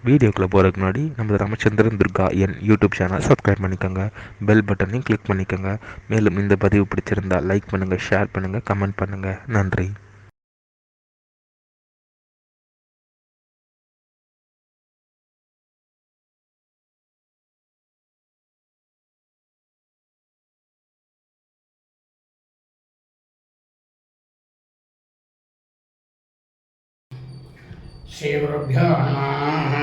வீடியோக்குள்ளே போகிறதுக்கு முன்னாடி நம்ம ராமச்சந்திரன் துர்கா என் யூடியூப் சேனல் சப்ஸ்கிரைப் பண்ணிக்கோங்க, பெல் பட்டனையும் கிளிக் பண்ணிக்கோங்க. மேலும் இந்த பதிவு பிடிச்சிருந்தால் லைக் பண்ணுங்கள், ஷேர் பண்ணுங்கள், கமெண்ட் பண்ணுங்கள். நன்றி. श्रीगुरुभ्यो नमः.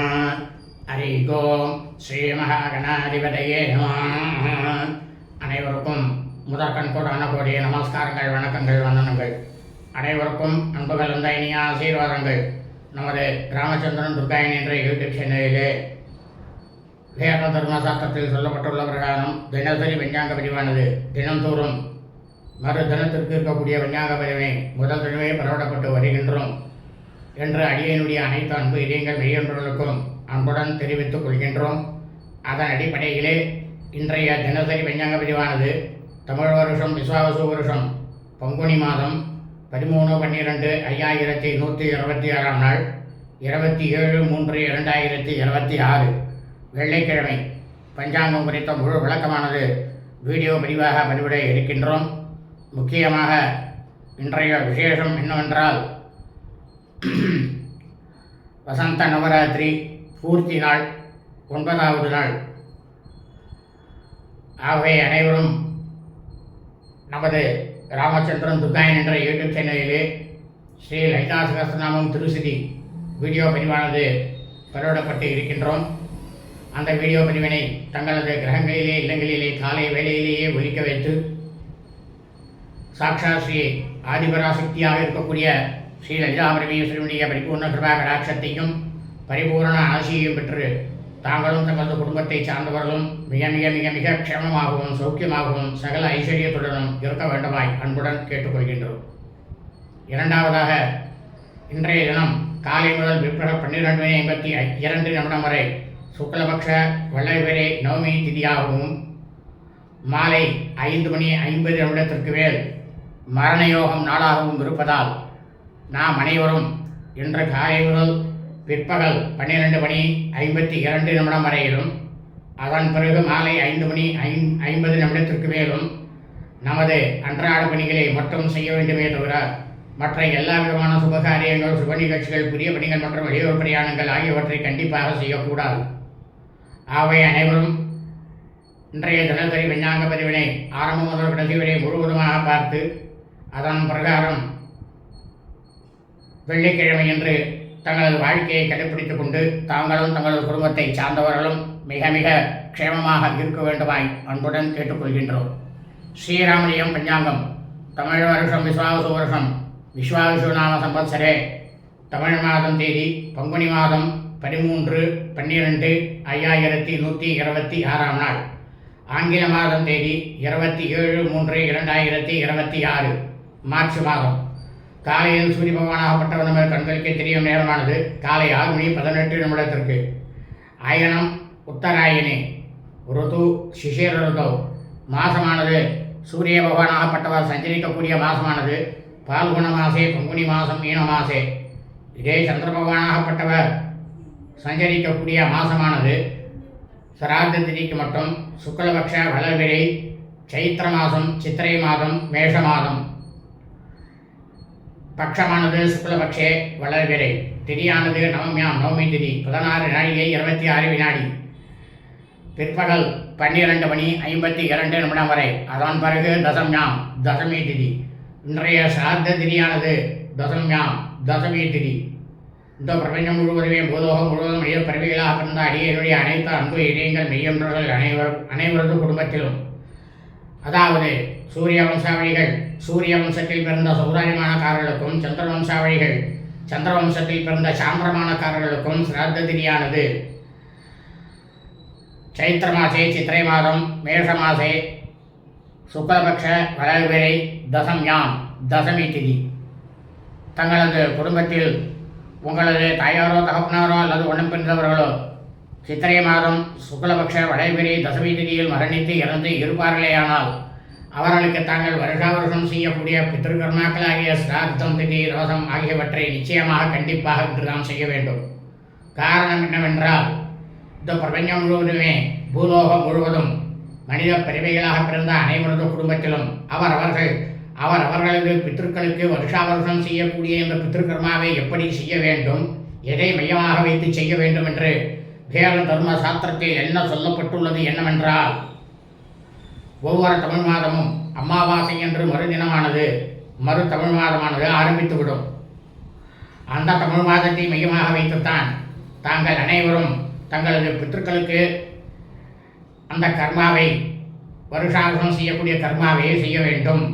हरि ओम. ஸ்ரீ மகாகணாதிபதியே நமः. அனைவருக்கும் முதற்கண் கோடான கோடிய நமஸ்காரங்கள், வணக்கங்கள், வந்தனங்கள். அனைவருக்கும் அன்பு கலந்த இனிய ஆசீர்வாதங்கள். நமது ராமச்சந்திரன் துர்காயன் என்ற யூடியூப் சேனலிலே வேத தர்ம சாஸ்திரத்தில் சொல்லப்பட்டுள்ள பிரகாரம் தினசரி விஞ்ஞாங்க பதிவானது தினந்தோறும் மறு தினத்திற்கு இருக்கக்கூடிய விஞ்ஞாங்க பதிவினை முதல் தினமே பரவப்பட்டு வருகின்றோம் என்று அடியனுடைய அனைத்து அன்பு இதயங்கள் மெய்யொன்றர்களுக்கும் அன்புடன் தெரிவித்துக் கொள்கின்றோம். அதன் அடிப்படையிலே இன்றைய தினசரி விஞ்ஞாங்க பதிவானது தமிழ் வருஷம் விஸ்வாவசு வருஷம் பங்குனி மாதம் 13/12/1126 நாள் 27/3/2026 வெள்ளிக்கிழமை பஞ்சாங்கம் குறித்த முழு விளக்கமானது வீடியோ பதிவாக பதிவிட இருக்கின்றோம். முக்கியமாக இன்றைய விசேஷம் என்னவென்றால், வசந்த நவராத்திரி பூர்த்தி நாள் 9வது நாள். ஆகவே அனைவரும் நமது ராமச்சந்திரன் துர்காயன் என்ற யூடியூப் சேனலிலே ஸ்ரீ லலிதா சகஸ்ரநாமம் திருசிதி வீடியோ பதிவானது பதிவிடப்பட்டு இருக்கின்றோம். அந்த வீடியோ பதிவினை தங்களது கிரகங்களிலே இல்லங்களிலே காலை வேளையிலேயே ஒலிக்க வைத்து சாக்ஷாத் ஸ்ரீ ஆதிபராசக்தியாக இருக்கக்கூடிய ஸ்ரீ லலிதா பரமேஸ்வரனுடைய பரிபூர்ண கிருபா கடாட்சத்தையும் பரிபூர்ண ஆசியையும் பெற்று தாங்களும் தங்களது குடும்பத்தை சார்ந்தவர்களும் மிக மிக மிக மிக க்ஷேமமாகவும் சௌக்கியமாகவும் சகல ஐஸ்வர்யத்துடனும் இருக்க வேண்டுமாய் அன்புடன் கேட்டுக்கொள்கின்றோம். இரண்டாவதாக, இன்றைய தினம் காலை முதல் பிற்பகல் 12:52 வரை சுக்லபக்ஷ வளர்பிறை நவமி திதியாகவும் மாலை 5:50 மேல் மரணயோகம் நாளாகவும் இருப்பதால் நாம் அனைவரும் இன்று காலை முதல் பிற்பகல் 12:52 வரையிலும் அதன் பிறகு மாலை 5:50 மேலும் நமது அன்றாட பணிகளை மட்டும் செய்ய வேண்டுமே தவிர மற்ற எல்லா விதமான சுபகாரியங்கள், சுப நிகழ்ச்சிகள், புதிய பணிகள் மற்றும் வெளியூர் பிரயாணங்கள் ஆகியவற்றை கண்டிப்பாக செய்யக்கூடாது. ஆகவே அனைவரும் இன்றைய தினசரி விஞ்ஞாங்க பதிவினை ஆரம்பம் முதல் கடைசி வரை முழுவதுமாக பார்த்து அதன் பிரகாரம் வெள்ளிக்கிழமை என்று தங்களது வாழ்க்கையை கடைப்பிடித்துக் கொண்டு தாங்களும் தங்களது குடும்பத்தை சார்ந்தவர்களும் மிக மிக க்ஷேமமாக இருக்க வேண்டுமாய் அன்புடன் கேட்டுக்கொள்கின்றோம். ஸ்ரீராமலியம் பஞ்சாங்கம் தமிழ் வருஷம் விஸ்வாவசு வருஷம் விஸ்வாவசு நாம சம்பத்சரே தமிழ் மாதம் தேதி பங்குனி மாதம் 13/12/1126 நாள், ஆங்கில மாதம் தேதி 27/3/2026 மார்ச் மாதம். காலையில் சூரிய பகவானாகப்பட்டவர் நம்ம கண்களுக்கே தெரியும் நேரமானது காலை 6:18 அயனம் உத்தராயணி, ருது சிசிர ருதோ. மாசமானது சூரிய பகவானாகப்பட்டவர் சஞ்சரிக்கக்கூடிய மாசமானது பால்குண மாசே பங்குனி மாதம் மீன மாசே. இதே சந்திர பகவானாகப்பட்டவர் சஞ்சரிக்கக்கூடிய மாசமானது சிரார்த்த திதிக்கு மட்டும் சுக்லபக்ஷ வளர்பிறை சைத்திர மாதம் சித்திரை மாதம் மேஷ மாதம். பட்சமானது சுக்லபக்ஷே வளர்பிறை. திதியானது நவமியாம் நவமி திதி 16:26 பிற்பகல் 12:52 வரை. அதன் பிறகு தசம்யாம் தசமி திதி. இன்றைய சார்த்த திதியானது தசம்யாம் தசமி திதி. இந்த பிரபஞ்சம் முழுவதுமே பூலோகம் முழுவதும் மனித பிறவிகளாக பிறந்த அடியனுடைய அனைத்து அன்பு இதயங்கள் மெய்யொன்றர்கள் அனைவரது குடும்பத்திலும், அதாவது சூரிய வம்சாவளிகள் சூரிய வம்சத்தில் பிறந்த சௌராரியமானக்காரர்களுக்கும், சந்திர வம்சாவளிகள் சந்திர வம்சத்தில் பிறந்த சாந்திரமானக்காரர்களுக்கும் சிராத்த திதியானது சைத்திர மாசே சித்திரை மாதம் மேஷ மாசே சுக்லபக்ஷ வளர்பிறை தசம்யாம் தசமி திதி. தங்களது குடும்பத்தில் உங்களது தாயாரோ தகப்பனாரோ அல்லது உடன் பிறந்தவர்களோ சித்திரை மாதம் சுக்லபக்ஷ வளர்பிறை தசமி திதியில் மரணித்து இறந்து இருப்பார்களேயானால் அவர்களுக்கு தாங்கள் வருஷா வருஷம் செய்யக்கூடிய பித்திருக்கர்மாக்களாகிய சிரார்த்தம் திதி ரோசம் ஆகியவற்றை நிச்சயமாக கண்டிப்பாக இன்று நாம் செய்ய வேண்டும். காரணம் என்னவென்றால் இந்த பிரபஞ்சம் முழுவதுமே பூலோகம் முழுவதும் மனித பிறவைகளாக பிறந்த அனைவரது குடும்பத்திலும் அவரவர்களது பித்திருக்களுக்கு வருஷா வருஷம் செய்யக்கூடிய இந்த பித்திருக்கர்மாவை எப்படி செய்ய வேண்டும், எதை மையமாக வைத்து செய்ய வேண்டும் என்று வேத தர்ம சாஸ்திரத்தில் என்ன சொல்லப்பட்டுள்ளது என்னவென்றால், ஒவ்வொரு தமிழ் மாதமும் அமாவாசை என்று மறு தமிழ் மாதமானது ஆரம்பித்துவிடும். அந்த தமிழ் மாதத்தை மையமாக வைத்துத்தான் தாங்கள் அனைவரும் தங்களது பித்திருக்களுக்கு அந்த கர்மாவை வருஷாவசம் செய்யக்கூடிய கர்மாவை செய்ய வேண்டும்.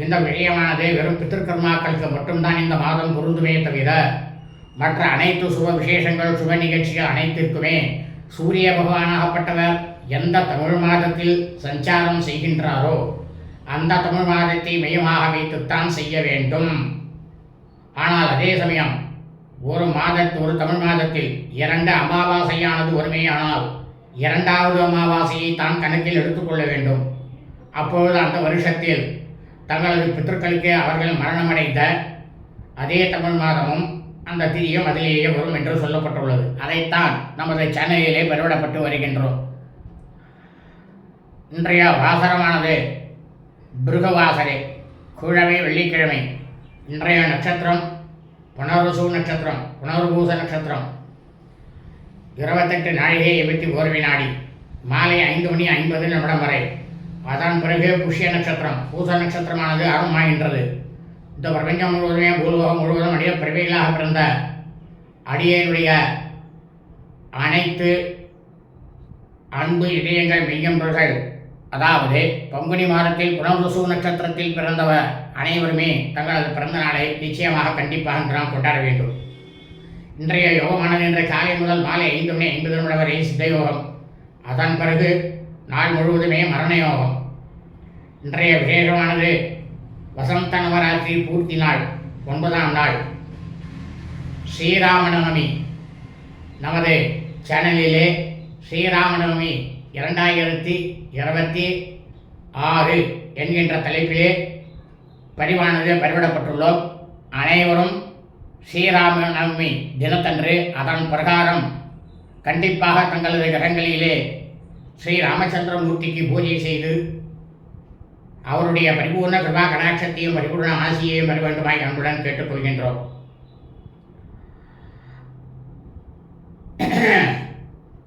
இந்த விஷயமானது வெறும் பித்திருக்கர்மாக்களுக்கு மட்டும்தான் இந்த மாதம் பொருந்துமே தவிர மற்ற அனைத்து சுப விசேஷங்கள் சுப நிகழ்ச்சிகள் அனைத்திற்குமே சூரிய பகவானாகப்பட்டவர் எந்த தமிழ் மாதத்தில் சஞ்சாரம் செய்கின்றாரோ அந்த தமிழ் மாதத்தை மையமாக வைத்துத்தான் செய்ய வேண்டும். ஆனால் அதே சமயம் ஒரு தமிழ் மாதத்தில் 2 அமாவாசையானது ஒருமையானால் 2வது அமாவாசையை தான் கணக்கில் எடுத்துக்கொள்ள வேண்டும். அப்பொழுது அந்த வருஷத்தில் தங்களது பித்திருக்களுக்கு அவர்கள் மரணமடைந்த அதே தமிழ் மாதமும் அந்த திதியும் அதிலேயே வரும் என்று சொல்லப்பட்டுள்ளது. அதைத்தான் நமது சேனலிலே பதிவிடப்பட்டு வருகின்றோம். இன்றைய வாசரமானது பிருகவாசரே, குழமை வெள்ளிக்கிழமை. இன்றைய நட்சத்திரம் புனர்வசு நட்சத்திரம், புனர்பூச நட்சத்திரம். 28 நாழிகை 21 வினாடி, மாலை 5:50 வரை. அதன் பிறகு புஷ்ய நட்சத்திரம், பூச நட்சத்திரமானது ஆரம்பமாகின்றது. இந்த பிரபஞ்சம் முழுவதுமே பூலோகம் முழுவதும் மனித பிறவிகளாக பிறந்த அடியனுடைய அனைத்து அன்பு இதயங்கள் மெய்யன்பர்கள், அதாவது பங்குனி மாதத்தில் புனர்வசு நட்சத்திரத்தில் பிறந்தவர் அனைவருமே தங்களது பிறந்த நாளை நிச்சயமாக கண்டிப்பாக நாம் கொண்டாட வேண்டும். இன்றைய யோகமானது இன்றைய காலை முதல் மாலை 5:50 வரை சித்த யோகம். அதன் பிறகு நாள் முழுவதுமே மரண யோகம். இன்றைய விசேஷமானது வசந்த நவராத்திரி பூர்த்தி நாள் 9ஆம் நாள் ஸ்ரீராமநவமி. நமது சேனலிலே ஸ்ரீராமநவமி 2026 என்கின்ற தலைப்பிலே பதிவிடப்பட்டுள்ளோம். அனைவரும் ஸ்ரீராமநவமி தினத்தன்று அதன் பிரகாரம் கண்டிப்பாக தங்களது கிரகங்களிலே ஸ்ரீ ராமச்சந்திரமூர்த்திக்கு பூஜை செய்து அவருடைய பரிபூர்ண கிருபா கடாட்சத்தையும் பரிபூர்ண ஆசியையும் பெற வேண்டுமாய் அன்புடன் கேட்டுக்கொள்கின்றோம்.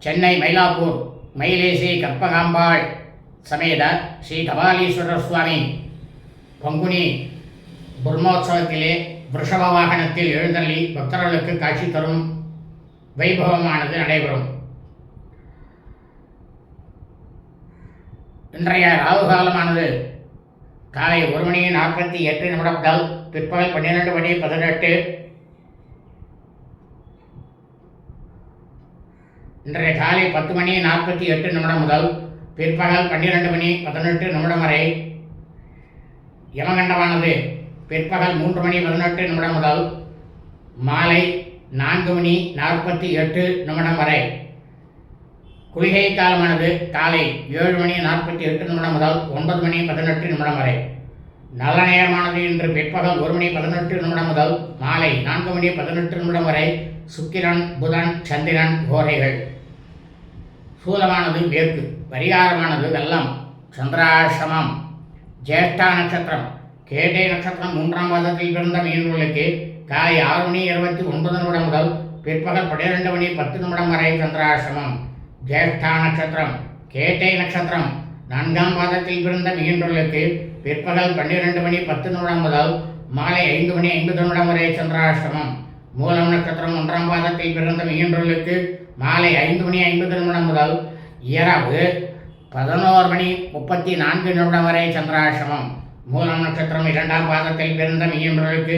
சென்னை மயிலாப்பூர் மயிலேசி கற்பகாம்பாள் சமேத ஸ்ரீ கபாலீஸ்வரர் சுவாமி பங்குனி பிரம்மோற்சவத்திலே ரிஷப வாகனத்தில் எழுந்தள்ளி பக்தர்களுக்கு காட்சி தரும் வைபவமானது நடைபெறும். இன்றைய ராகு காலமானது காலை 1:48 முதல் பிற்பகல் 12:18. இன்றைய காலை 10:48 முதல் பிற்பகல் 12:18 வரை. யமகண்டமானது பிற்பகல் 3:18 முதல் மாலை 4:48 வரை. குளிகை காலமானது காலை 7:48 முதல் 9:18 வரை. நல்ல நேரமானது இன்று பிற்பகல் 1:18 முதல் மாலை 4:18 வரை. சுக்கிரன், புதன், சந்திரன் கோரைகள். சூலமானது மேற்கு. பரிகாரமானது வெள்ளம். சந்திராசிரமம். ஜேஷ்டா நட்சத்திரம். கேட்டை நட்சத்திரம் 3ஆம் பாதத்தில் பிறந்த மீனவர்களுக்கு காலை 6:29 முதல் பிற்பகல் 12:10 வரை சந்திராசிரமம். ஜேஷ்டா நட்சத்திரம். கேட்டை நட்சத்திரம் 4ஆம் பாதத்தில் பிறந்த மீனவர்களுக்கு பிற்பகல் 12:10 முதல் மாலை 5:50 வரை சந்திராசிரமம். மூலம் நட்சத்திரம் 1ஆம் பாதத்தில் பிறந்த மீனவர்களுக்கு மாலை 5:50 முதல் இரவு 11:34 வரை சந்திராசிரமம். மூலம் நட்சத்திரம் 2ஆம் பாதத்தில் பிறந்த மீனவர்களுக்கு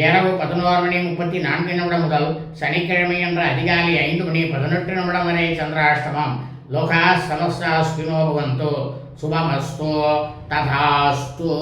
இரவு 11:34 முதல் சனிக்கிழமை என்ற அதிகாலை 5:18 வரை சந்திராஷ்டமம். லோகா சமஸ்தா சுகினோ பவந்து. சுபமஸ்து. ததாஸ்து.